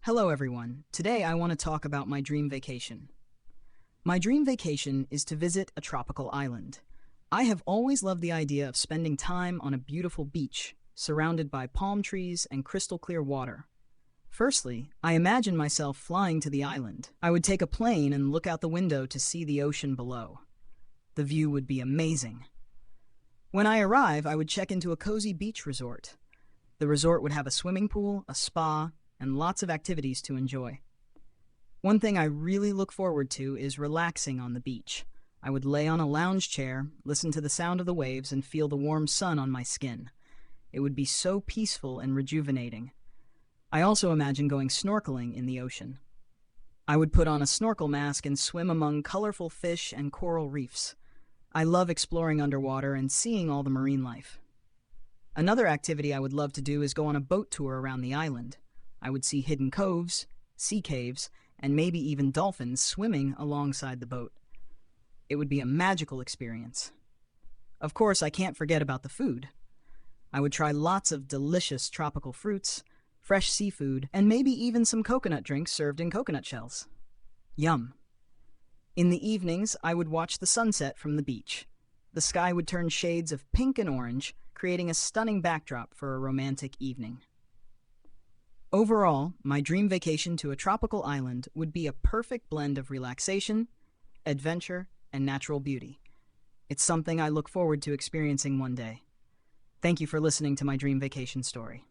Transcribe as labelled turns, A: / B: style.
A: Hello, everyone. Today I want to talk about my dream vacation. My dream vacation is to visit a tropical island. I have always loved the idea of spending time on a beautiful beach, surrounded by palm trees and crystal clear water. Firstly, I imagine myself flying to the island. I would take a plane and look out the window to see the ocean below. The view would be amazing. When I arrive, I would check into a cozy beach resort. The resort would have a swimming pool, a spa, and lots of activities to enjoy. One thing I really look forward to is relaxing on the beach. I would lay on a lounge chair, listen to the sound of the waves, and feel the warm sun on my skin. It would be so peaceful and rejuvenating. I also imagine going snorkeling in the ocean. I would put on a snorkel mask and swim among colorful fish and coral reefs. I love exploring underwater and seeing all the marine life. Another activity I would love to do is go on a boat tour around the island. I would see hidden coves, sea caves, and maybe even dolphins swimming alongside the boat. It would be a magical experience. Of course, I can't forget about the food. I would try lots of delicious tropical fruits, fresh seafood, and maybe even some coconut drinks served in coconut shells. Yum. In the evenings, I would watch the sunset from the beach. The sky would turn shades of pink and orange, creating a stunning backdrop for a romantic evening. Overall, my dream vacation to a tropical island would be a perfect blend of relaxation, adventure, and natural beauty. It's something I look forward to experiencing one day. Thank you for listening to my dream vacation story.